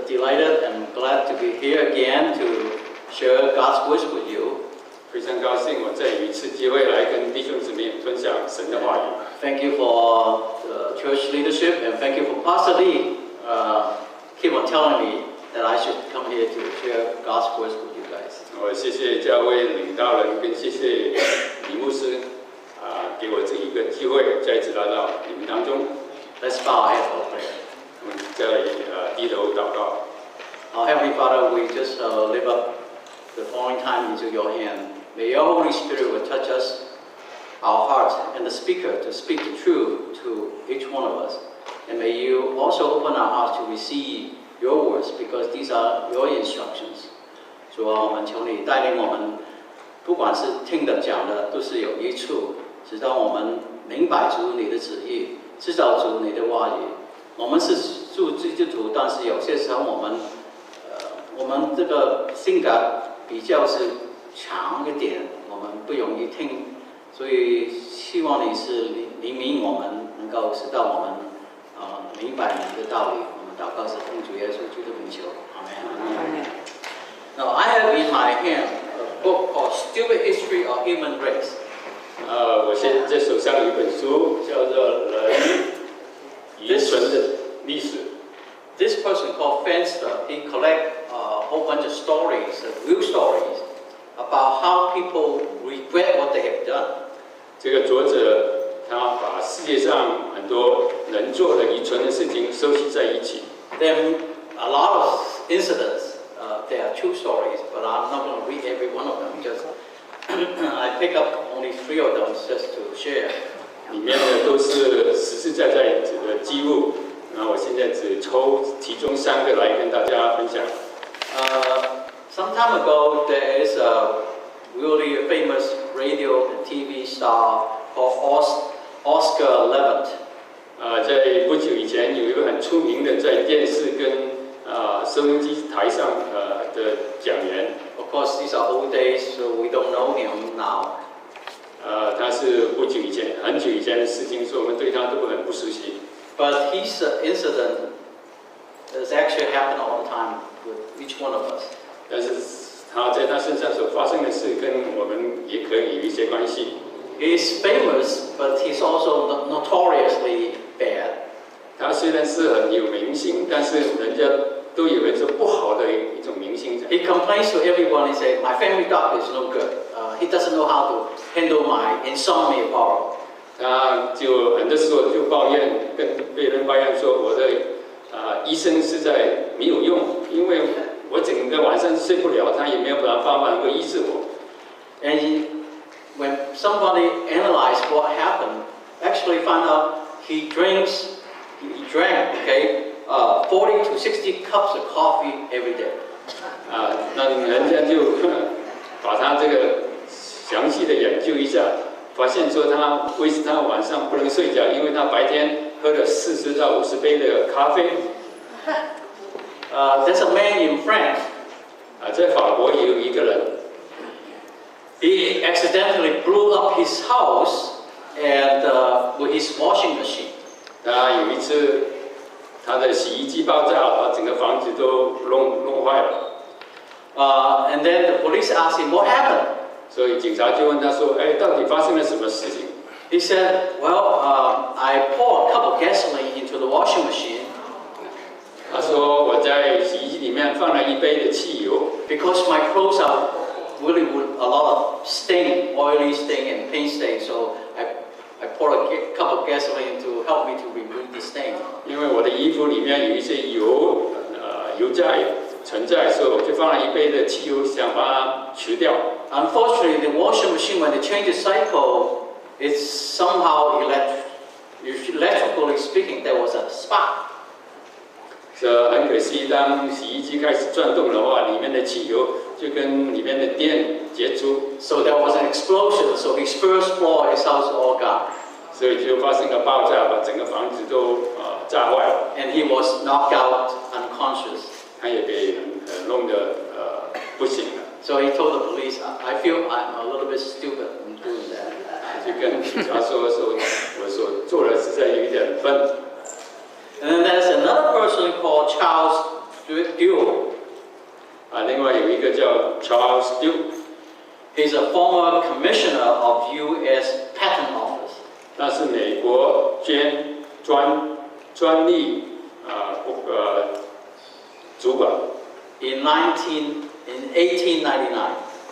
delighted and glad to be here again to share God's words with you. 非常高兴我再有一次机会来跟弟兄姊妹分享神的话语。Thank you for the church leadership and thank you for Pastor Lee. Keep on telling me that I should come here to share God's words with you guys. 我谢谢教会领导人，跟谢谢李牧师，给我这一个机会，再次来到你们当中。Let's bow our head for prayer. 我们再低头祷告。Our Heavenly Father, we just lift up the following time into your hand. May your Holy Spirit will touch us, our hearts, and the speaker to speak the truth to each one of us. And may you also open our hearts to receive your words, because these are your instructions. 主啊，我们求你带领我们，不管是听的讲的，都是有益处，直到我们明白主你的旨意，知道主你的话语。我们是属基督徒，但是有些时候我们这个性格比较是强一点，我们不容易听，所以希望你是怜悯我们，能够使到我们明白你的道理。我们祷告是奉主耶稣基督名求，阿门。Now I have in my hand a book called "Stupid History of Human Race." 我现在手上有一本书，叫做《人愚蠢的历史》。This person called Fenster, he collect a whole bunch of stories, real stories, about how people regret what they have done. 这个作者他把世界上很多人做的愚蠢的事情收集在一起。Then a lot of incidents, they are true stories, but I'm not going to read every one of them. Just I pick up only 3 of them just to share. 里面的都是实实在在的记录。那我现在只抽其中3个来跟大家分享。Some time ago, there is a really famous radio and TV star called Oscar Levant. 在不久以前，有一个很出名的在电视跟收音机台上的讲员。Of course, these are old days, so we don't know him now. 他是不久以前，很久以前的事情，所以我们对他都很不熟悉。But his incident has actually happened all the time with each one of us. 但是他在他身上所发生的事，跟我们也可以有一些关系。He's famous, but he's also notoriously bad. 他虽然是很有明星，但是人家都以为是不好的一种明星。He complains to everyone. He says, "My family doctor is no good. He doesn't know how to handle my insomnia problem." 他就很多时候就抱怨，跟别人抱怨说，我的医生实在没有用，因为我整个晚上睡不了，他也没有办法能够医治我。And when somebody analyzed what happened, actually found out he drank, okay, 40 to 60 cups of coffee every day. 那人家就把他这个详细的研究一下，发现说为什么他晚上不能睡觉，因为他白天喝了40到50杯的咖啡。There's a man in France. 在法国也有一个人。He accidentally blew up his house and with his washing machine. 他有一次，他的洗衣机爆炸，把整个房子都弄坏了。And then the police asked him what happened. 所以警察就问他说：“哎，到底发生了什么事情？” He said, "Well, I poured a cup of gasoline into the washing machine." 他说：“我在洗衣机里面放了1杯的汽油。” Because my clothes are really with a lot of stain, oily stain and paint stain, so I poured a cup of gasoline to help me to remove the stain. 因为我的衣服里面有一些油渣存在，所以我就放了1杯的汽油，想把它除掉。Unfortunately, the washing machine, when they change the cycle, it's somehow electrically speaking, there was a spark. 很可惜，当洗衣机开始转动的话，里面的汽油就跟里面的电接触。So there was an explosion. So his first floor, his house all gone. 所以就发生了爆炸，把整个房子都炸坏了。And he was knocked out unconscious. 他也被弄得不省了。So he told the police, "I feel I'm a little bit stupid in doing that." 就跟警察说我所做的实在有一点笨。And then there's another person called Charles Duke. 另外有一个叫 Charles Duke， He's a former commissioner of U.S. Patent Office. 他是美国专利主管。In 1899.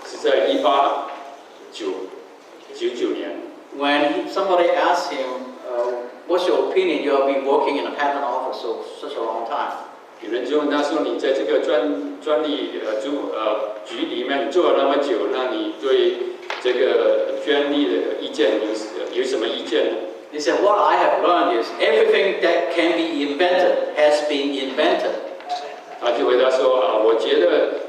是在1899年。When somebody asked him, "What's your opinion? You have been working in a patent office for such a long time." 有人就问他说：“你在这个专利局里面做了那么久，那你对这个专利的意见有什么意见呢？” He said, "What I have learned is everything that can be invented has been invented." 他就回答说：“我觉得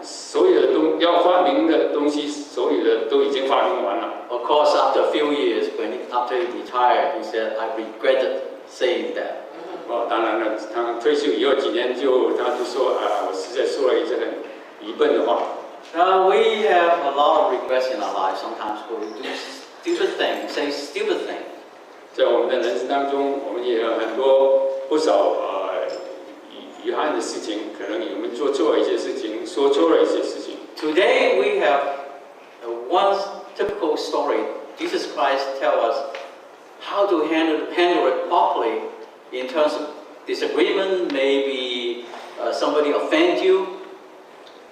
所有的要发明的东西，所有的都已经发明完了。” Of course, after a few years, after he retired, he said, "I regretted saying that." 当然了，他退休以后几年他就说我实在说了一些很愚笨的话。We have a lot of regrets in our lives. Sometimes we do stupid things, say stupid things. 在我们的人生当中，我们也有不少遗憾的事情，可能我们做错了一些事情，说错了一些事情。Today we have one typical story. Jesus Christ tells us how to handle it properly in terms of disagreement. Maybe somebody offend you.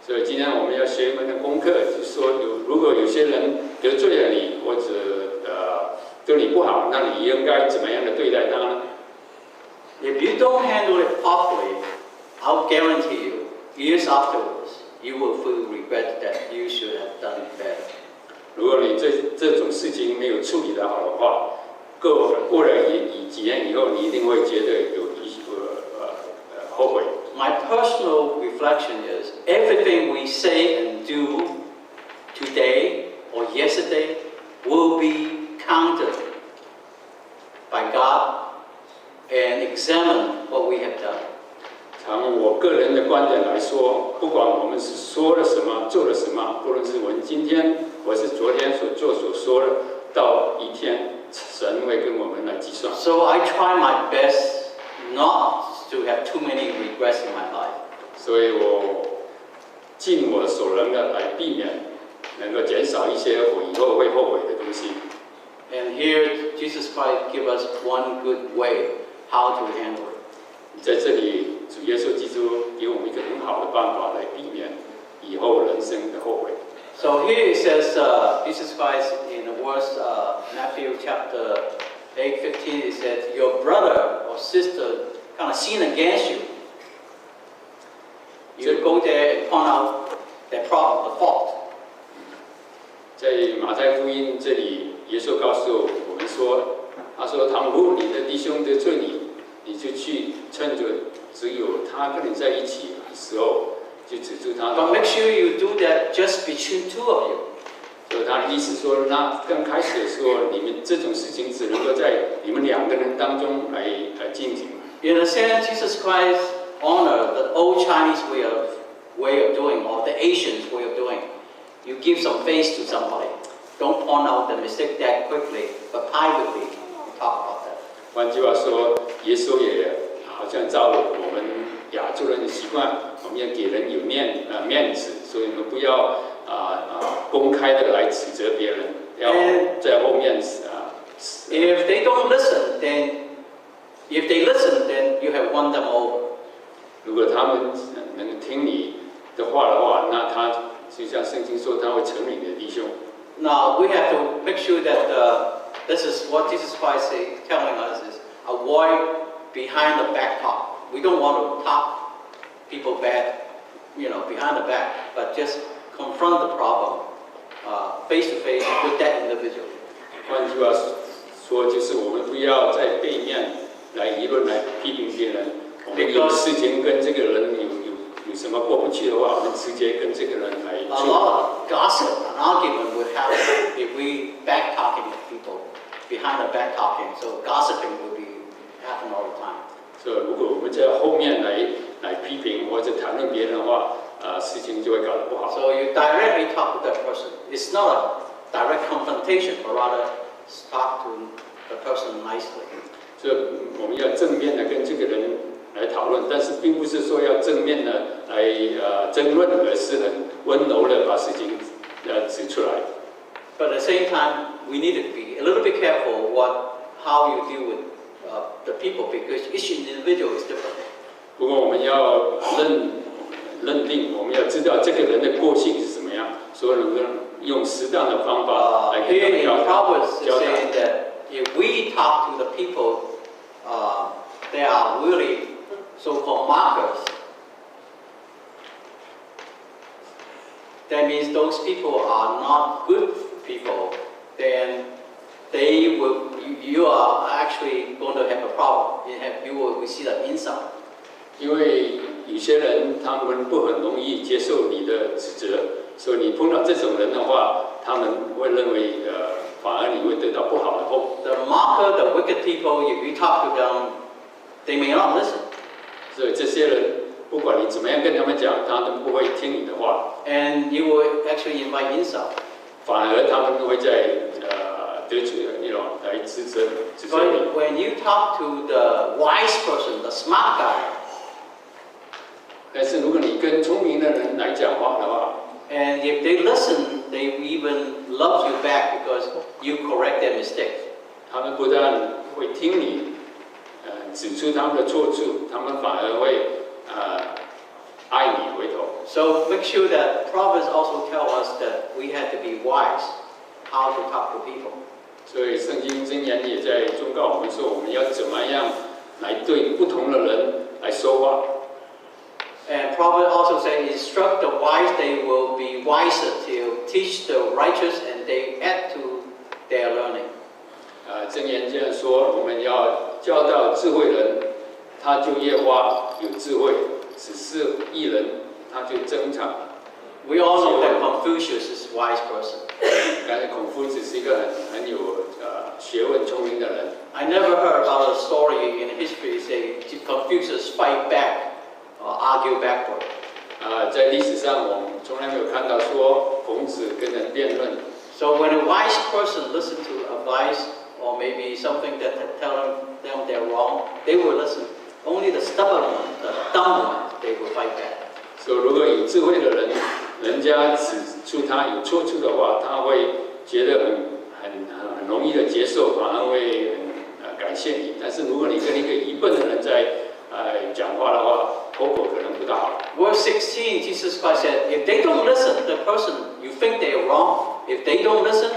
所以今天我们要学一门的功课，就是说如果有些人得罪了你，或者对你不好，那你应该怎么样的对待他呢？ If you don't handle it properly, I'll guarantee you, years afterwards, you will feel regret that you should have done it better. 如果你这种事情没有处理得好的话，过了几年以后，你一定会觉得后悔。My personal reflection is everything we say and do today or yesterday will be counted by God and examine what we have done. 从我个人的观点来说，不管我们是说了什么，做了什么，不论是我们今天或是昨天所说的，到一天，神会跟我们来计算。So I try my best not to have too many regrets in my life. 所以我尽我所能的来避免，能够减少一些我以后会后悔的东西。And here Jesus Christ gives us one good way how to handle it. 在这里，主耶稣基督给我们一个很好的办法来避免以后人生的后悔。So here it says, Jesus Christ in the verse Matthew chapter 8:15, it says, "Your brother or sister kind of sin against you. You go there and point out their problem, the fault." 在马太福音这里，耶稣告诉我们说，他说：“倘若你的弟兄得罪你，你就去趁着只有他跟你在一起的时候，就指出他。” But make sure you do that just between two of you. 所以他的意思说，那刚开始的时候，你们这种事情只能够在你们两个人当中来进行。In a sense, Jesus Christ honored the old Chinese way of doing, or the Asians way of doing. You give some face to somebody. Don't point out the mistake that quickly, but privately talk about that. 换句话说，耶稣也好像照我们亚洲人的习惯，我们要给人有面子，所以我们不要公开的来指责别人，要在后面If they don't listen, if they listen, then you have won them over. 如果他们能听你的话的话，那他就像圣经说，他会成为你的弟兄。Now we have to make sure that this is what Jesus Christ is telling us: is avoid behind the back talk. We don't want to talk people bad, behind the back, but just confront the problem face to face with that individual. 换句话说，就是我们不要在背面来议论、来批评别人。我们有事情跟这个人有什么过不去的话，我们直接跟这个人来处理。A lot of gossip and argument would happen if we back talking people behind the back talking. So gossiping will be happen all the time. 所以如果我们在后面来批评或者谈论别人的话，事情就会搞得不好。So you directly talk to that person. It's not a direct confrontation, but rather talk to the person nicely. 所以我们要正面的跟这个人来讨论，但是并不是说要正面的来争论，而是很温柔的把事情指出来。But at the same time, we need to be a little bit careful how you deal with the people because each individual is different. 不过我们要认定，我们要知道这个人的个性是什么样，所以能够用适当的方法来给他 Here 们 in 教 Proverbs, it's 导。 saying that if we talk to the people, they are really so-called mockers. That means those people are not good people. Then you are actually going to have a problem. You will receive an insult. 因为有些人他们不很容易接受你的指责，所以你碰到这种人的话，他们会认为反而你会得到不好的后。The mocker, the wicked people, if you talk to them, they may not listen. 所以这些人不管你怎么样跟他们讲，他们不会听你的话。And you will actually invite insult. 反而他们会在得罪来指责你。But when you talk to the wise person, the smart guy, 但是如果你跟聪明的人来讲话的话， and if they listen, they even love you back because you correct their mistakes. 他们不但会听你指出他们的错处，他们反而会爱你回头。So make sure that Proverbs also tell us that we have to be wise how to talk to people. 所以圣经箴言也在忠告我们说，我们要怎么样来对不同的人来说话。And Proverbs also say, instruct the wise, they will be wiser to teach the righteous, and they add to their learning. 箴言这样说，我们要教导智慧人，他就越发有智慧；只是义人，他就增长。We all know that Confucius is a wise person. 刚才孔夫子是一个很有学问、聪明的人。I never heard about a story in history say Confucius fight back or argue backward. 在历史上，我们从来没有看到说孔子跟人辩论。So when a wise person listens to advice or maybe something that tell them they're wrong, they will listen. Only the stubborn one, the dumb one, they will fight back. 所以，如果有智慧的人，人家指出他有错处的话，他会觉得很容易的接受，反而会感谢你。但是，如果你跟一个愚笨的人在讲话的话，后果可能不大好。Verse 16, Jesus Christ said, if they don't listen, the person you think they are wrong, if they don't listen,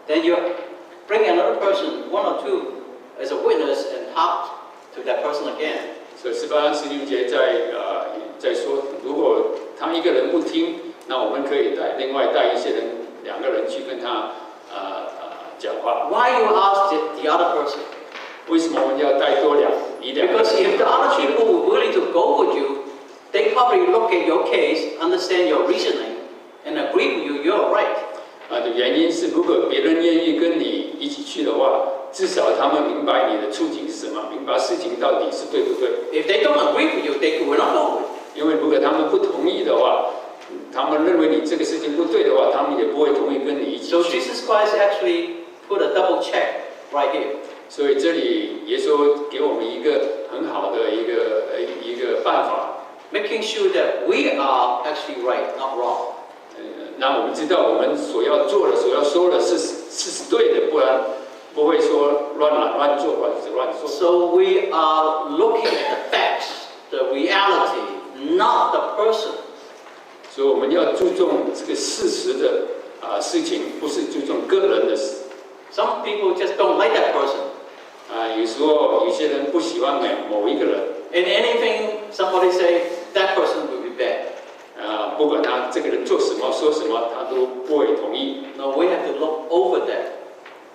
then you bring another person, one or two, as a witness and talk to that person again. 所以18、16节在说，如果他一个人不听，那我们可以另外带一些人，2个人去跟他讲话。Why you ask the other person? 为什么我们要带多一两个 Because if the other people were willing to go with you, they probably look at your case, understand your reasoning, and agree with you, you're right. 的原因是，如果别人愿意跟你一起去的话，至少他们明白你的处境是什么，明白事情到底是对不对。If they don't agree with you, they will not go with you. 因为如果他们不同意的话，他们认为你这个事情不对的话，他们也不会同意跟你一起 So 去。 Jesus Christ actually put a double check right here. 所以这里耶稣给我们一个很好的一个办法， Making sure that we are actually right, not wrong. 让我们知道我们所要做的、所要说的是对的，不然不会说乱做或者是乱说。So we are looking at the facts, the reality, not the person. 所以我们要注重这个事实的事情，不是注重个人的事。 Some people just don't like that person. 有时候有些人不喜欢某一个人。 And anything somebody say, that person will be bad. 不管他这个人做什么、说什么，他都不会同意。 No, we have to look over that.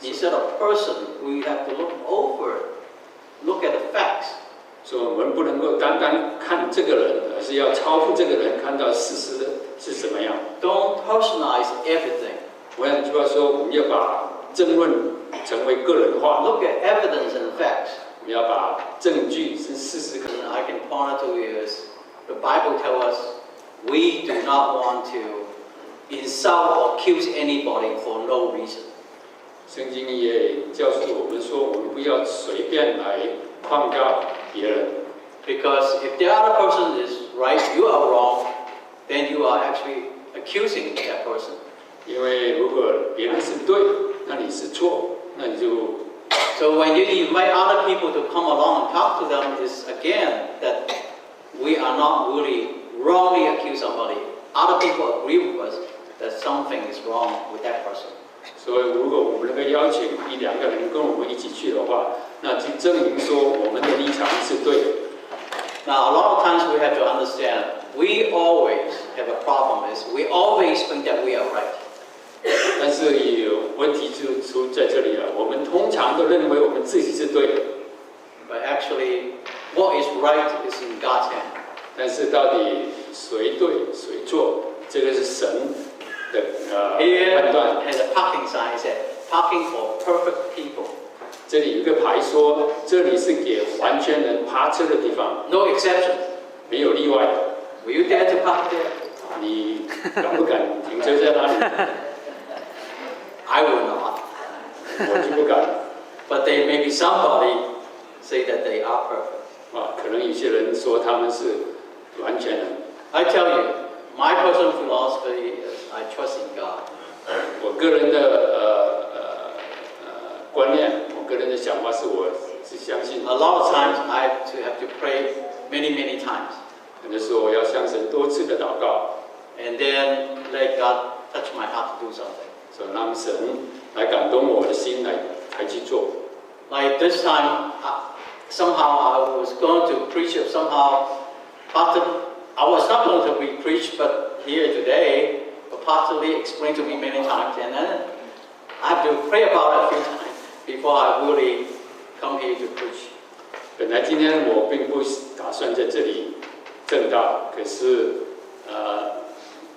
Instead of person, we have to look at the facts. 所以我们不能够单单看这个人，而是要超乎这个人，看到事实的是什么样。 Don't personalize everything. 换句话说，我们要把争论成为个人化。 Look at evidence and facts. 我们要把证据是事实。 And I can point out to you is the Bible tells us we do not want to insult or accuse anybody for no reason. 圣经也教唆我们说，我们不要随便来控告别人。Because if the other person is right, you are wrong, then you are actually accusing that person. 因为如果别人是对，那你是错，那你就 So when you invite other people to come along and talk to them, is again that we are not really wrongly accuse somebody. Other people agree with us that something is wrong with that person. 所以如果我们能够邀请一两个人跟我们一起去的话，那就证明说我们的立场是对的。Now a lot of times we have to understand, we always have a problem is we always think that we are right. 但是有问题就出在这里了，我们通常都认为我们自己是对的。But actually, what is right is in God's hand. 但是到底谁对谁错，这个是神的判断。 Here has a parking sign said, parking for perfect people. 这里有一个牌说，这里是给完全人趴车的地方， No exception. 没有例外的。 Will you dare to park there? 你敢不敢停车在那里？ I will not. 我就不敢。 But there may be somebody say that they are perfect. 啊，可能有些人说他们是完全人。 I tell you, my personal philosophy is I trust in God. 我个人的观念，我个人的想法是，我是相信。 A lot of times I have to pray many times. 有的时候我要向神多次的祷告， And then let God touch my heart to do something. 所以让神来感动我的心来去做。 Like this time, somehow I was going to preach it somehow. Pastor, I was not going to be preached, but here today, but Pastor Lee explained to me many times, and then I have to pray about it a few times before I really come here to preach. 本来今天我并不打算在这里正道，可是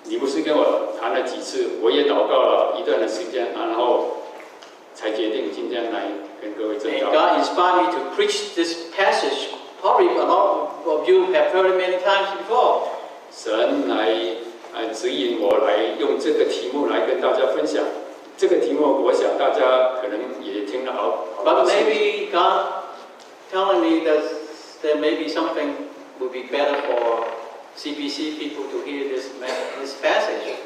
你不是跟我谈了几次，我也祷告了一段的时间，然后才决定今天来跟各位正 And 道。 God inspired me to preach this passage. Probably a lot of you have heard it many times before. 神来指引我来用这个题目来跟大家分享。这个题目，我想大家可能也听了好多 But 次。 maybe God telling me that there may be something would be better for CBC people to hear this passage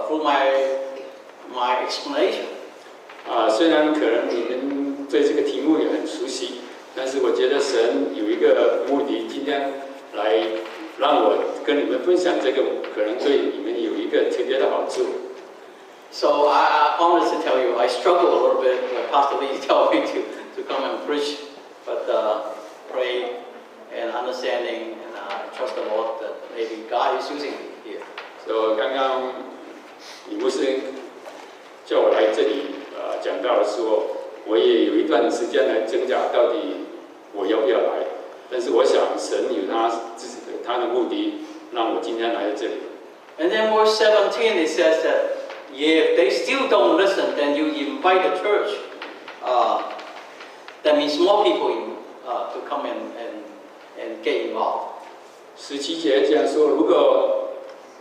through my explanation. 虽然可能你们对这个题目也很熟悉，但是我觉得神有一个目的，今天来让我跟你们分享这个，可能对你们有一个特别的好处。 So I honestly tell you, I struggle a little bit when Pastor Lee told me to come and preach, but pray and understanding, and I trust the Lord that maybe God is using me here. 所以刚刚李牧师叫我来这里讲道的时候，我也有一段时间来挣扎，到底我要不要来？但是我想神有他的目的，让我今天来到这里。 And then verse 17 it says that if they still don't listen, then you invite the church. That means more people to come and get involved. 17节这样说，如果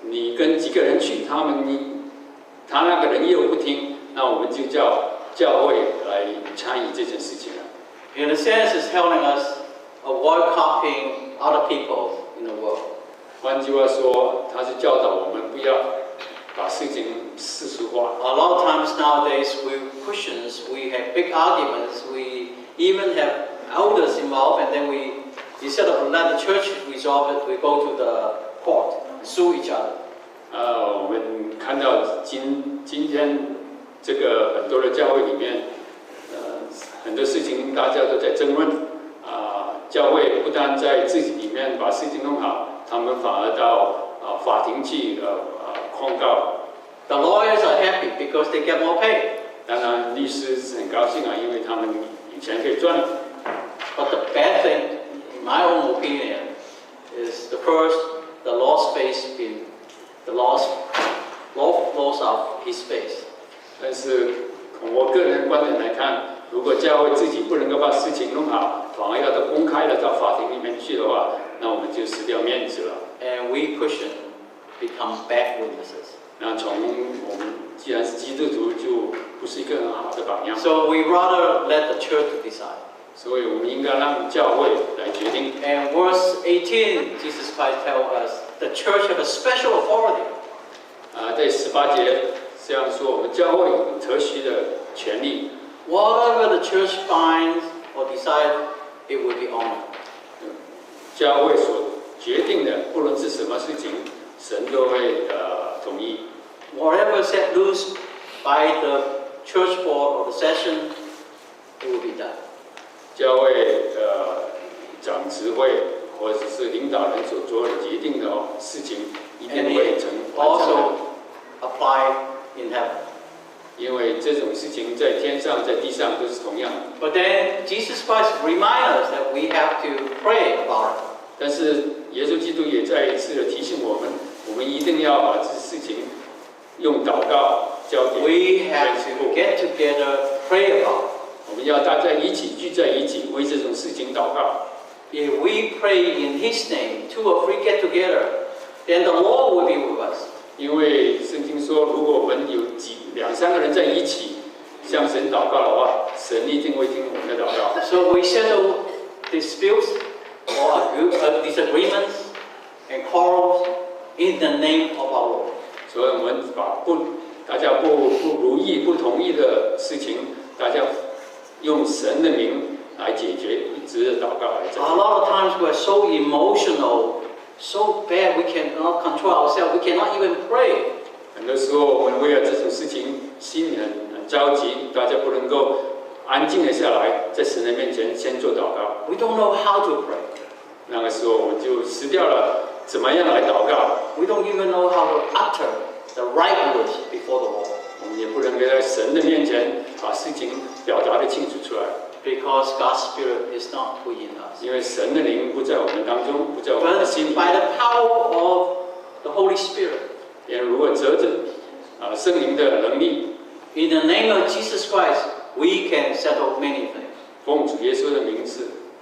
你跟几个人去，他那个人又不听，那我们就叫教会来参与这件事情了。 In a sense, it's telling us avoid copying other people in the world. 换句话说，他是教导我们不要把事情世俗化。 A lot of times nowadays, we Christians, we have big arguments. We even have elders involved, and then instead of let the church resolve it, we go to the court and sue each other. 我们看到今天这个很多的教会里面，很多事情大家都在争论。教会不但在自己里面把事情弄好，他们反而到法庭去控告。 The lawyers are happy because they get more pay. 当然，律师是很高兴因为他们有钱可以赚。 But the bad thing, in my own opinion, is the lost faith in the loss of his faith. 但是从我个人观点来看，如果教会自己不能够把事情弄好，反而要到公开的到法庭里面去的话，那我们就失掉面子了。 And we Christians become bad witnesses. 那从我们既然是基督徒，就不是一个很好的榜样。 So we rather let the church decide. 所以我们应该让教会来决定。And verse 18, Jesus Christ tells us the church have a special authority. 在18节这样说，我们教会有特许的权利。Whatever the church finds or decides, it will be honored. 教会所决定的，不论是什么事情，神都会同意。Whatever set loose by the church board or the session, it will be done. 教会长执会或者是领导人所做的决定的事情，一定会完成。Also apply in heaven. 因为这种事情在天上、在地上都是同样的。But then Jesus Christ reminds us that we have to pray about it. 但是耶稣基督也再一次的提醒我们，我们一定要把这事情用祷告交给 We have to get together, pray about it. 我们要大家一起聚在一起，为这种事情祷告。If we pray in His name, 2 or 3 get together, then the Lord will be with us. 因为圣经说，如果我们有2、3个人在一起向神祷告的话，神一定会听我们的祷告。So we settle disputes or disagreements and quarrels in the name of our Lord. 所以我们把大家不如意、不同意的事情，大家用神的名来解决，一直的祷告来解决。A lot of times we're so emotional, so bad we cannot control ourselves. We cannot even pray. 很多时候我们为了这种事情心里很着急，大家不能够安静的下来，在神的面前先做祷告。We don't know how to pray. 那个时候我们就失掉了怎么样来祷告。We don't even know how to utter the right words before the Lord. 我们也不能够在神的面前把事情表达的清楚出来。Because God's Spirit is not within us. 因为神的灵不在我们当中，不在我们的心里。But by the power of the Holy Spirit. 也如果藉着圣灵的能力 In the name of Jesus Christ, we can settle many things. 奉主耶稣的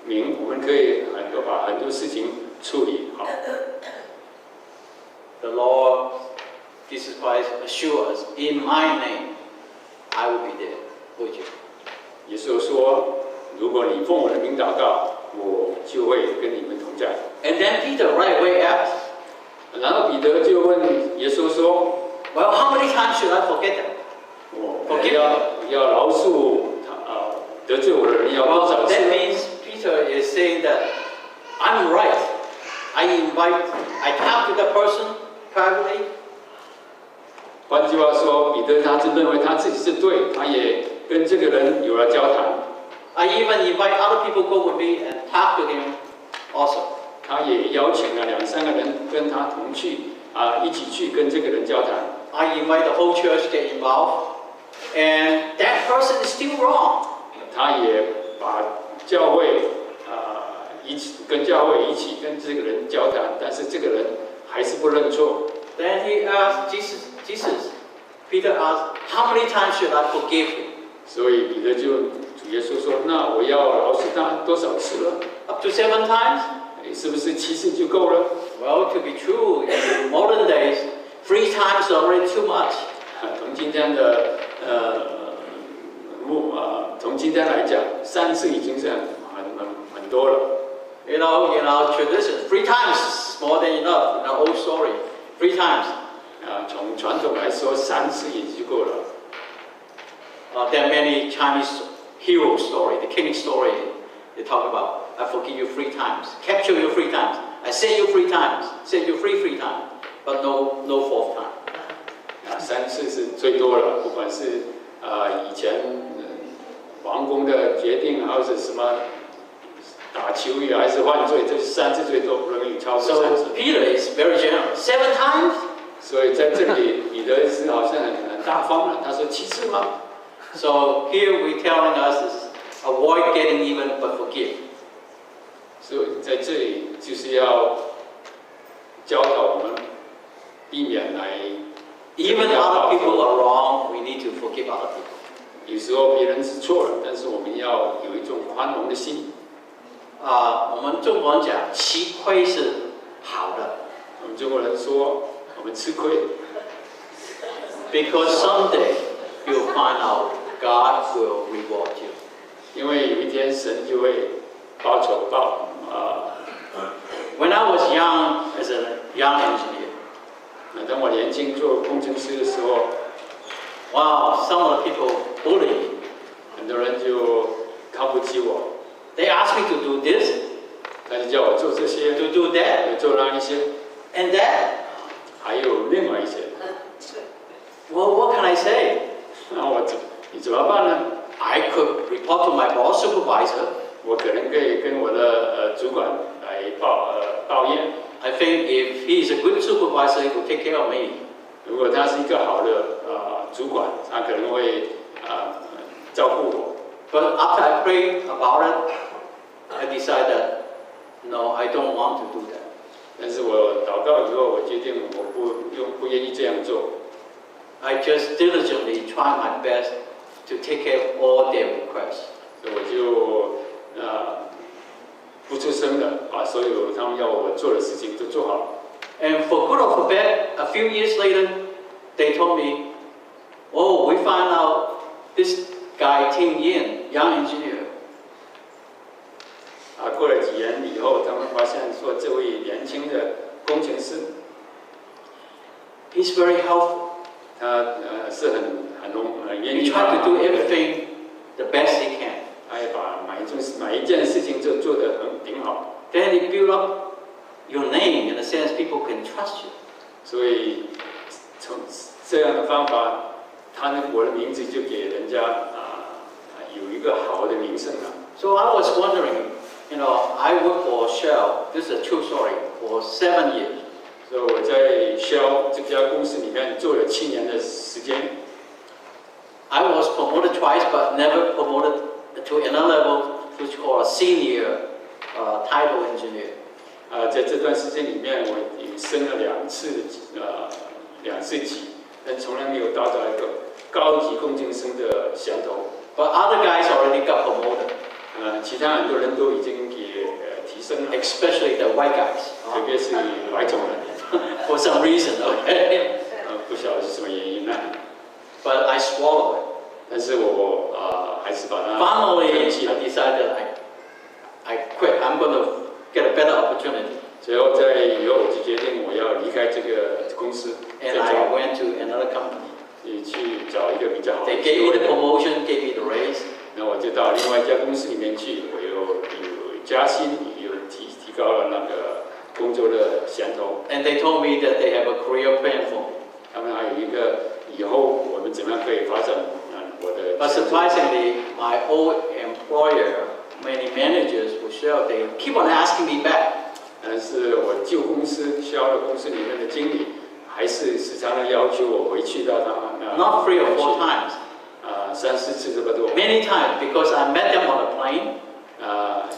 名，我们可以把很多事情处理好。The Lord Jesus Christ assures us, in my name, I will be there with you. 耶稣说，如果你奉我的名祷告，我就会跟你们同在。And then Peter right away asked, 然后彼得就问耶稣说 well, how many times should I forget that? 我要饶恕得罪我的人要多少 Well, 次？ that means Peter is saying that I'm right. I talk to the person privately. 换句话说，彼得他是认为他自己是对，他也跟这个人有了交谈。I even invite other people go with me and talk to him also. 他也邀请了2、3个人跟他同去一起去跟这个人交谈。I invite the whole church get involved, and that person is still wrong. 他也把教会一起跟教会一起跟这个人交谈，但是这个人还是不认错。Then he asked Jesus. Peter asked, how many times should I forgive him? 所以彼得就主耶稣说：“那我要饶恕他多少次了？ Up to 7 times? 是不是7次就够了？” Well, to be true, in modern days, 3 times is already too much. 从今天的从今天来讲，3次已经是很多了。In our tradition, 3 times is more than enough. In our old story, 3 times. 从传统来说，3次也就够了。There are many Chinese hero story, the king story. They talk about, I forgive you 3 times, capture you 3 times, I set you 3 times, set you free 3 times, but no 4th time. 3次是最多了，不管是以前王宫的决定，还是什么打球也还是犯罪，这3次最多，不能有超过3次。So Peter is very generous. 7 times? 所以在这里，彼得是好像很大方了。他说7次吗？ So here we telling us is avoid getting even, but forgive. 所以在这里就是要教导我们避免来。Even other people are wrong, we need to forgive other people. 有时候别人是错了，但是我们要有一种宽容的心。我们中国人讲吃亏是好的。我们中国人说我们吃亏。Because someday you'll find out God will reward you. 因为有一天神就会报仇When I was young, as a young engineer, 当我年轻做工程师的时候， wow, some of the people bully me. 很多人就看不起我， They asked me to do this, 他就叫我做这些， to do that, 做那一些， and that. 还有另外一些。 Well, what can I say? 那你怎么办呢？ I could report to my boss supervisor. 我可能可以跟我的主管来抱怨。 I think if he is a good supervisor, he will take care of me. 如果他是一个好的主管，他可能会照顾我。 But after I prayed about it, I decided, no, I don't want to do that. 但是我祷告以后，我决定我不愿意这样做。 I just diligently try my best to take care of all their requests. 所以我就不出声的把所有他们要我做的事情都做好。 And for good or for bad, a few years later, they told me, oh, we found out this guy, Tim Yin, young engineer. 过了几年以后，他们发现说这位年轻的工程师， He's very helpful. 他是很愿 He 意 tried 帮 to 忙 do everything the best he can. 他也把每一件事情都做得挺好。 Then he built up your name in a sense people can trust you. 所以从这样的方法，我的名字就给人家有一个好的名声了。 So I was wondering, I worked for Shell, this is a true story, for 7 years. 所以我在 Shell 这家公司里面做了7年的时间。 I was promoted twice, but never promoted to another level, which is called a senior title engineer. 在这段时间里面，我也升了2次级，但从来没有达到一个高级工程师的衔头。 But other guys already got promoted. 其他很多人都已经给提升了， Especially the white guys. 特别是白种人， For some reason, okay? 不晓得是什么原因呢？ But I swallowed it. 但是我还是把它 Finally, 放弃了。 I decided I quit. I'm going to get a better opportunity. 最后在以后我就决定我要离开这个公司， And I went to another company. 去找一个比较好的 They 机 gave me 会 the promotion, gave me the raise. 那我就到另外一家公司里面去，我有加薪，有提高了那个工作的衔头。 And they told me that they have a career plan for me. 他们还有一个以后我们怎么样可以发展我的。 But surprisingly, my old employer, many managers who Shell, they keep on asking me back. 但是我旧公司Shell的公司里面的经理，还是时常的要求我回去到他们那。 Not 3 or 4 times. 3、4次这么多。 Many times because I met them on a plane.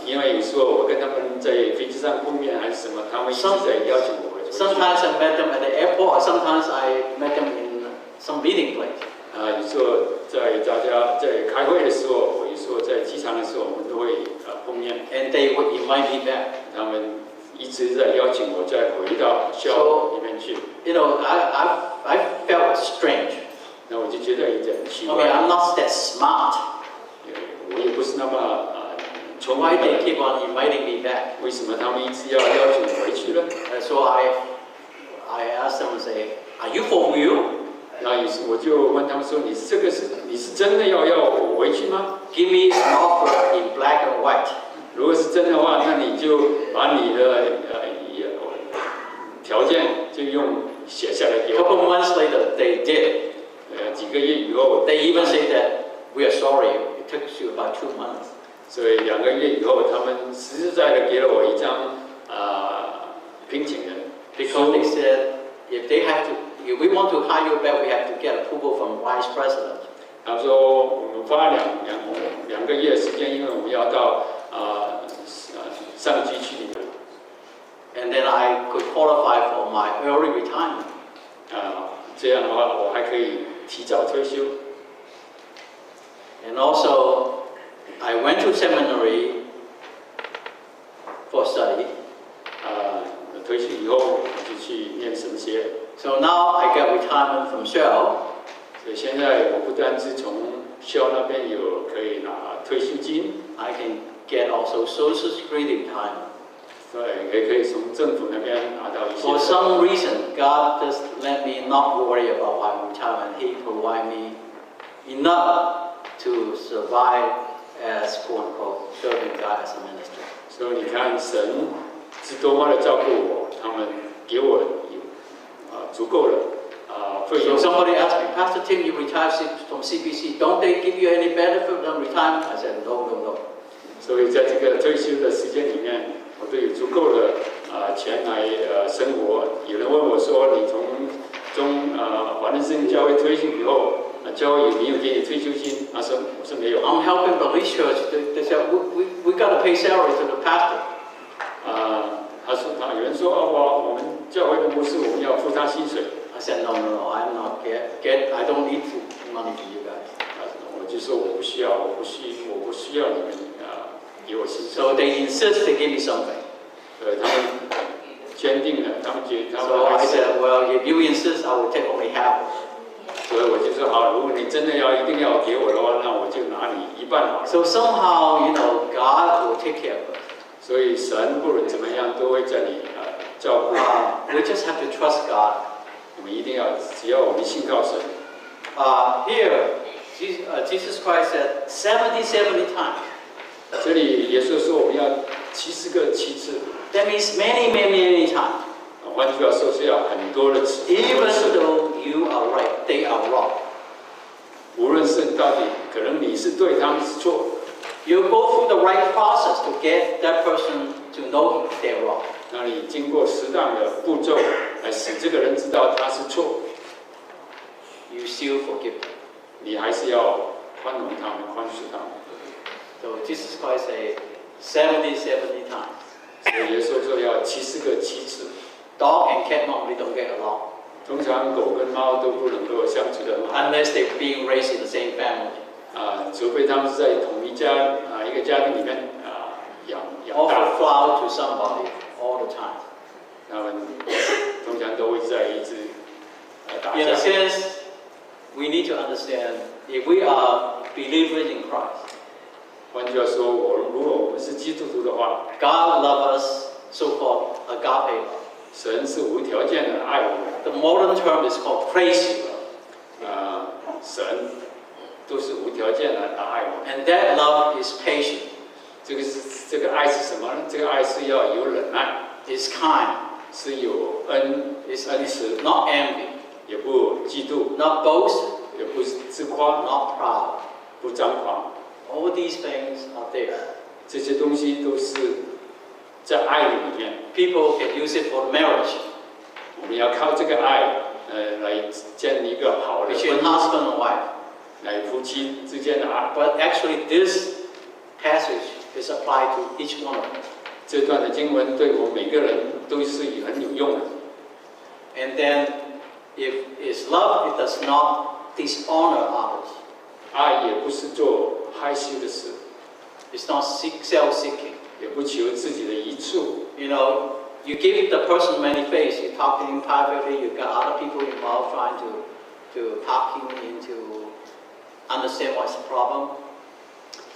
因为有时候我跟他们在飞机上碰面还是什么，他们一直在邀请我回去。 Sometimes I met them at the airport. Sometimes I met them in some meeting place. 有时候大家在开会的时候，有时候在机场的时候，我们都会碰面。 And they would invite me back. 他们一直在邀请我再回到Shell里面去。I felt strange. 那我就觉得有点奇 Okay, 怪。 I'm not that smart. 我也不是那么聪 Why 明 they 的。 keep on inviting me back? 为什么他们一直要邀请我回去呢？ So I asked them and say, "Are you for real? 那于是我就问他们说：“你是真的要我回去吗？ Give me an offer in black and white." 如果是真的话，那你就把你的条件就写下来 A 给 couple 我。 months later, they did. 几个月以后， They even said that we are sorry. It took you about 2 months. 所以2个月以后，他们实实在在给了我一张聘请人 Because they said if we want to hire you back, we have to get approval from vice president. 他说我们花两个月时间，因为我们要到上级去领。 And then I could qualify for my early retirement. 这样的话，我还可以提早退休。 And also, I went to seminary for study. 退休以后，我就去念神学。 So now I get retirement from Shell. 所以现在我不单是从校那边有可以拿退休金。I can get also Social Security retirement. 对，也可以从政府那边拿到一些。For some reason, God just let me not worry about my retirement. He provide me enough to survive as quote unquote serving God as a minister. 所以你看，神是多么的照顾我，他们给我足够的费 So 用。 somebody asked me, Pastor Tim, you retired from CBC. Don't they give you any benefit on retirement? I said, no, no, no. 所以在这个退休的时间里面，我都有足够的钱来生活。有人问我说，你从华人圣经教会退休以后，教会有没有给你退休金？我说没有。I'm helping the research. They said, we got to pay salary to the pastor. 有人说我们教会的牧师我们要付他薪水。I said, no, no, no, I'm not I don't need money from you guys. 我就说我不需要你们给我薪水。So they insist they give me something. 他们坚定了，他们 So I said, well, if you insist, I will take only half. 所以我就说好，如果你真的一定要给我的话，那我就拿你一半好了。So somehow, God will take care of us. 所以神不论怎么样都会在你照顾。We just have to trust God. 我们一定要，只要我们信靠神。Here, Jesus Christ said 70 times. 这里耶稣说我们要70个7次。That means many, many, many times. 换句话说是要很多的次。Even though you are right, they are wrong. 无论是到底可能你是对，他们是错。You go through the right process to get that person to know they're wrong. 那你经过适当的步骤来使这个人知道他是错。You still forgive them. 你还是要宽容他们，宽恕他们。So Jesus Christ said 70 times. 所以耶稣说要70个7次。Dog and cat normally don't get along. 通常狗跟猫都不能够相处得很好。Unless they're being raised in the same family. 除非他们是在同一个家庭里面养大。Offer flower to somebody all the time. 他们通常都会在一直打架。In a sense, we need to understand if we are believers in Christ. 换句话说，如果我们是基督徒的话 God loves us, so-called agape love. 神是无条件的爱我们。The modern term is called crazy love. 神都是无条件的爱我们。And that love is patient. 这个爱是什么呢？这个爱是要有忍耐。It's kind. 是有恩慈。Not envy. 也不嫉妒。Not boast. 也不自夸。 Not proud. 不张狂。All these things are there. 这些东西都是在爱里面。People can use it for marriage. 我们要靠这个爱，来建立一个好的婚姻。 Between husband and wife. 来夫妻之间的爱。But actually, this passage is applied to each one of us. 这段的经文对我们每个人都是很有用的。And then, if it's love, it does not dishonor others. 爱也不是做害羞的事。It's not self-seeking. 也不求自己的益处。You give the person many face. You talk to him privately. You got other people involved trying to talk him into understand what's the problem.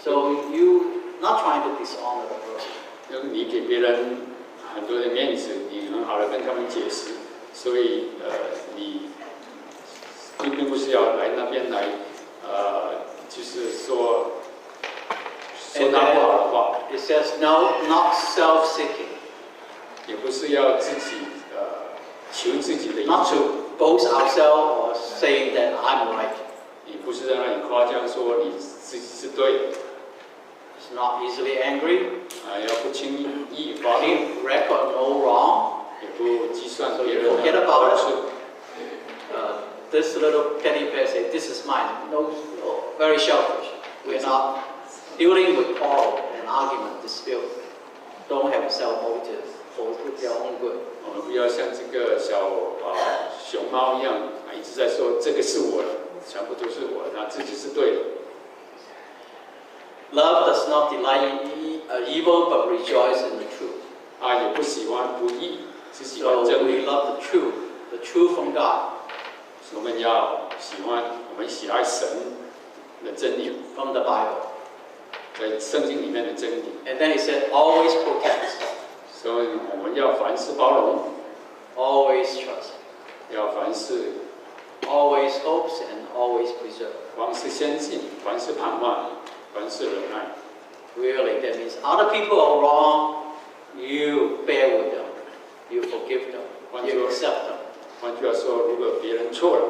So you not trying to dishonor the person. 你给别人很多的面子，你很好的跟他们解释，所以你并不是要来那边来就是说他不好的话。It says no, not self-seeking. 也不是要自己求自己的益处。 Not to boast ourselves or saying that I'm right. 你不是在那里夸奖说你自己是对的。 It's not easily angry. 要不轻易发怒。 Keep record no wrong. 也不计算别人 Forget 的 about 好 it. 处。This little petty bear say, "This is mine." No, very selfish. We're not dealing with quarrel and argument, dispute. Don't have self-motive for their own good. 我们不要像这个小熊猫一样一直在说这个是我的，全部都是我的，他自己是对的。 Love does not delight in evil, but rejoice in the truth. 爱也不喜欢不义，只喜 So 欢真 we 理。 love the truth from God. 我们要喜欢，我们喜爱神，的真理， from the Bible. 在圣经里面的真理。 And then he said, always protect, 所以我们要凡事包容， always trust, 要凡事 always hopes, and always preserve. 凡事相信，凡事盼望，凡事忍耐。 Really, that means other people are wrong, you bear with them, you forgive them, you accept them. 换句话说，如果别人错了，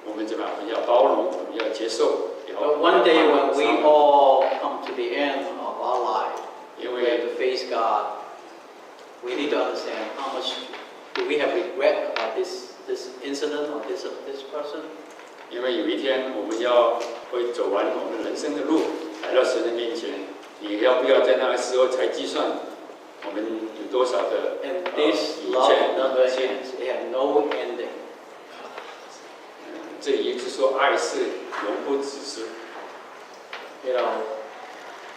我们怎么样？我们要包容，我们要接受。 But one day when we all come to the end of our life, 因 we 为 have to face God, we need to understand how much do we have regret about this incident or this person. 因为有一天我们要会走完我们人生的路，来到神的面前，你要不要在那个时候才计算我们有多少的 And this 以 love 前 never ends. It has no ending. 这里就是说，爱是永不止息。 You know,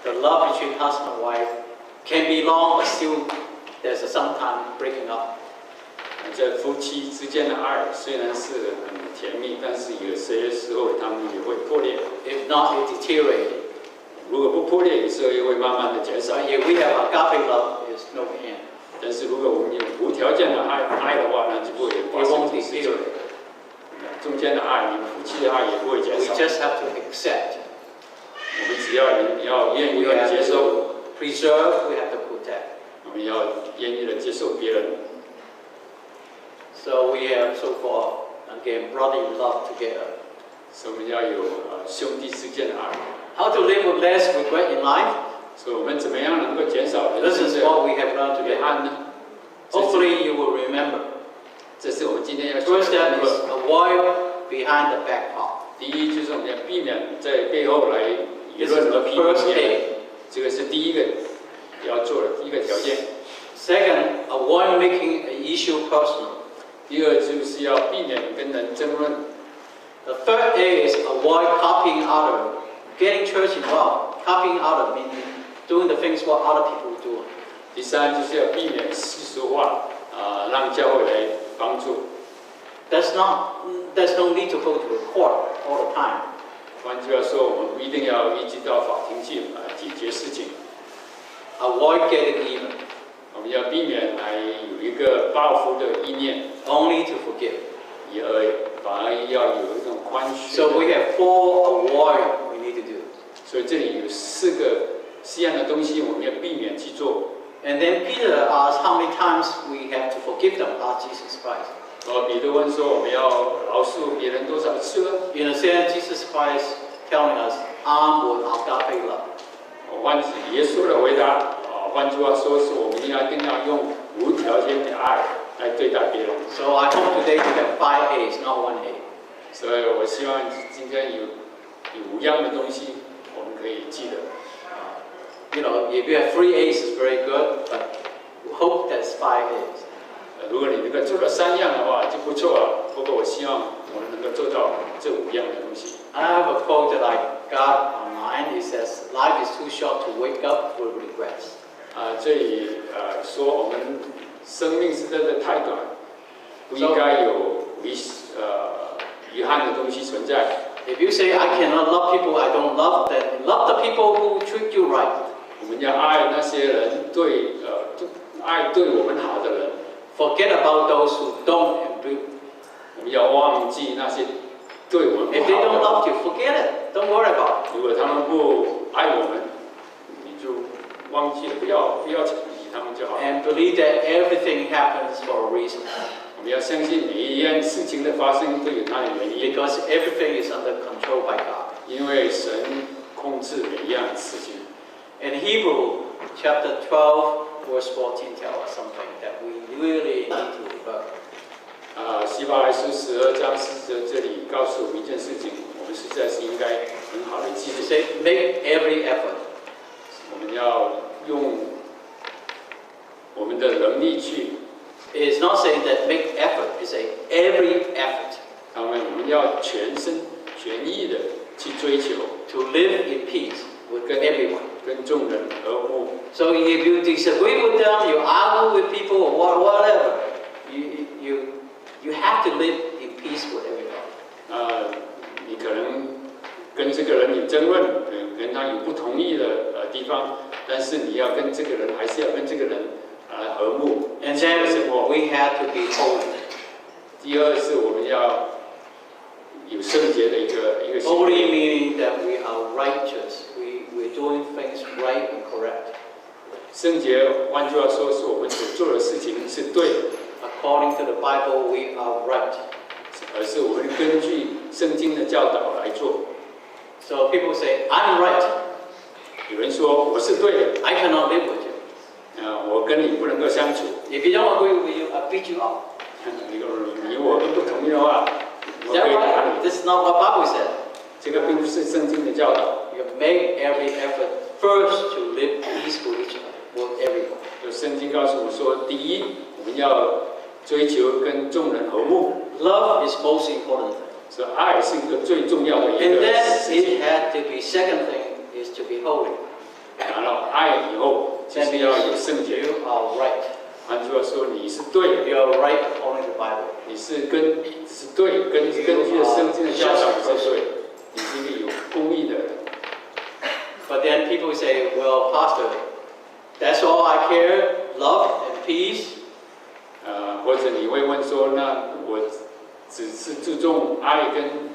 the love between husband and wife can be long, but still there's some time breaking up. 在夫妻之间的爱虽然是很甜蜜，但是有些时候他们也会破裂。 If not, it deteriorates. 如果不破裂，有时候又会慢慢的减少。 So if we have agape love, there's no end. 但是如果我们有无条件的爱的话，那就不会发 It 生 won't 这些事情。 deteriorate. 中间的爱，你们夫妻的爱也不会减 We 少。 just have to accept. 我们只要愿意 We 的 have 接受， to preserve, we have to protect. 我们要愿意的接受别人。 So we have so-called, again, brotherly love together. 所以我们要有兄弟之间的爱。 How to live with less regret in life? 所以我们怎么样能够减少人 This 生 is 的 what we have learned 遗 today. 憾呢？ Hopefully you will remember. 这是我们今天要学 First 的 step 功 is 课。 avoid behind the back talk. 第一就是我们要避免在背后来议 This is 论 the 和批评 first 别人， aid. 这个是第一个要做的第一个条件。 Second, avoid making an issue personal. 第二就是要避免跟人争论。 The third aid is avoid copying others. Getting church involved. Copying others means doing the things what other people do. 第三就是要避免世俗化，让教会来帮助。 There's no need to go to a court all the time. 换句话说，我们不一定要一直到法庭去解决事情， Avoid getting even. 我们要避免来有一个报复的意念， Only to forgive. 反而要有一种宽恕。 So we have 4 avoid we need to do. 所以这里有4样的东西，我们要避免去做。 And then Peter asked how many times we have to forgive them, asked Jesus Christ. 彼得问说，我们要饶恕别人多少次呢？ In a sense, Jesus Christ telling us, armed with agape love. 耶稣的回答，换句话说，是我们一定要用无条件的爱来对待别人。 So I hope today we have 5 A's, not 1 A. 所以我希望今天有5样的东西，我们可以记得。You know, if you have 3 A's, it's very good, but we hope that's 5 A's. 如果你能够做到3样的话，就不错了。不过我希望我们能够做到这5样的东西。 I have a quote that I got online. It says, "Life is too short to wake up with regrets." 这里说我们生命实在是太短，不应该有遗憾的东西存在。 If you say, "I cannot love people I don't love," then love the people who treat you right. 我们要爱那些人爱对我们好的人， Forget about those who don't and do. 我们要忘记那些对我们不 If they 好 don't 的人。 love you, forget it. Don't worry about it. 如果他们不爱我们，你就忘记了，不要理他们就好。 And believe that everything happens for a reason. 我们要相信每一件事情的发生都有它的原因， Because everything is under control by God. 因为神控制每一样事情。 In Hebrew chapter 12, verse 14 tells us something that we really need to remember. 希伯来书12章40这里告诉我们一件事情，我们实在是应该很好的记 It 住。 says, make every effort. 我们要用我们的能力去， It is not saying that make effort, it's saying every effort 我们要全身全意的去追求， to live in peace with everyone. 跟众人和睦。 So if you disagree with them, you argue with people or whatever, you have to live in peace with everybody. 你可能跟这这个人有争论，跟他有不同意的地方，但是你要跟这个人，还是要跟这个人和睦。And then we have to be holy. 第二是我们要有圣洁的一个行 Holy 为。 meaning that we are righteous. We're doing things right and correct. 圣洁，换句话说，是我们所做的事情是对的， According to the Bible, we are right. 而是我们根据圣经的教导来做。 So people say, I'm right. 有人说我是对的， I cannot live with you. 我跟你不能够相处。 If you don't agree with you, I beat you up. 你我都不同意的话， Is 我 that 可以打 right? 你。 This is not what Bible said. 这个并不是圣经的教导。 You make every effort first to live peaceful with everyone. 就圣经告诉我们说，第一，我们要追求跟众人和睦， Love is most important thing. 所以爱是一个最重要的一 And 个 then 事情。 it had to be second thing is to be holy. 然后爱以后就 That 是 means 要有圣洁。 you are right. 换句话说，你是对的， You are right according to the Bible. 你是对，根据着圣经的教导你是对，你是一个有公义的人。 But then people say, well, Pastor, that's all I care, love and peace. 或者你会问说，那我只是注重爱跟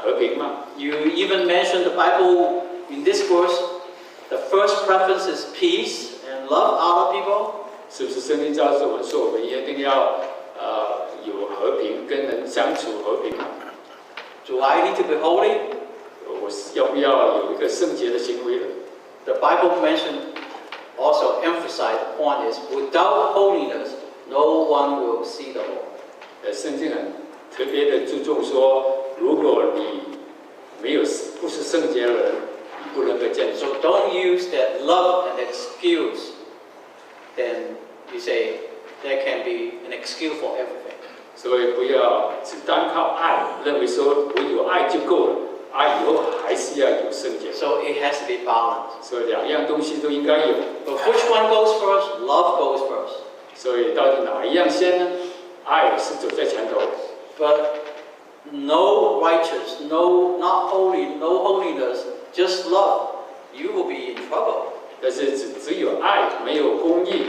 和平吗？ You even mentioned the Bible in this verse. The first preference is peace and love other people. 是不是圣经告诉我们说，我们一定要有和平，跟人相处和平？ Do I need to be holy? 我要不要有一个圣洁的行为呢？ The Bible mentioned also emphasize the point is without holiness, no one will see the Lord. 圣经很特别的注重说，如果你不是圣洁的人，你不能够见主。 So don't use that love and excuse. Then you say there can be an excuse for everything. 所以不要只单靠爱，认为说我有爱就够了，爱以后还是要有圣洁。 So it has to be balanced. 所以两样东西都应该有。 But which one goes first? Love goes first. 所以到底哪一样先呢？爱是走在前头。 But no righteous, not holy, no holiness, just love. You will be in trouble. 但是只有爱，没有公义，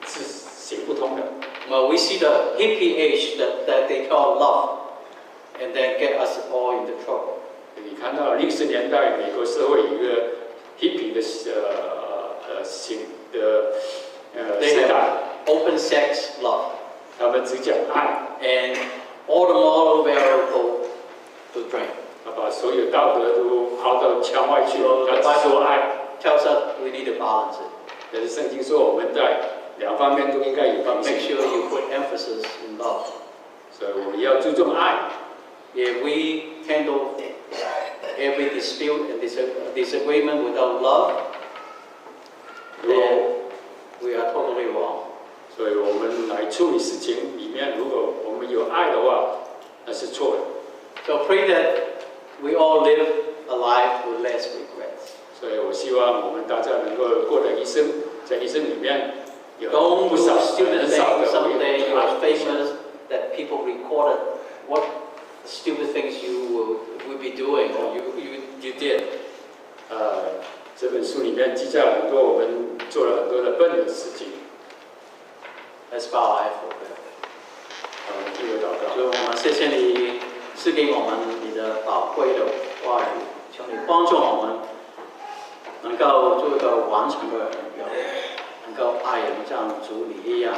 是行不通的。 Well, we see the hippie age that they call love, and then get us all into trouble. 你看到60年代美国社会有一个 hippie 的They 时代， have open sex love, 他们只讲爱， and all the moral value go to drink. 他把所有道德都抛到墙外去，他只说爱。 Tells us we need to balance it. 但是圣经说我们在两方面都应该有放 Make 心， sure you put emphasis in love. 所以我们要注重爱。 If we handle every dispute and disagreement without love, then we are totally wrong. 所以我们来处理事情里面，如果我们有爱的话，那是错的。 So pray that we all live a life with less regrets. 所以我希望我们大家能够过的一生，在一生里面有 Don't 不 do 少 stupid 很少 things 的 someday you are 回忆。 famous that people recorded what stupid things you will be doing or you did. 这本书里面记载了很多我们做了很多的笨的事情。 Let's bow our head for prayer. 听我祷告。所以我们谢谢你赐给我们你的宝贵的话语，求你帮助我们能够做一个完成的人，能够爱人像主你一样。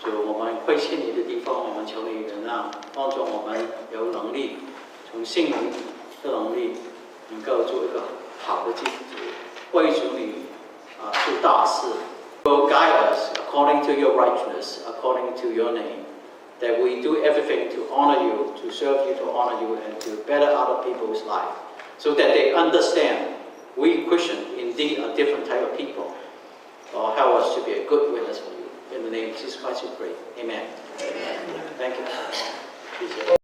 就我们亏欠你的地方，我们求你原谅，帮助我们有能力，从心灵的能力，能够做一个好的基督徒，为主你做大事。Will guide us according to your righteousness, according to your name. That we do everything to honor you, to serve you, to honor you, and to better other people's life, so that they understand we Christians indeed are different type of people. Lord, help us to be a good witness for you. In the name of Jesus Christ we pray. Amen. Thank you.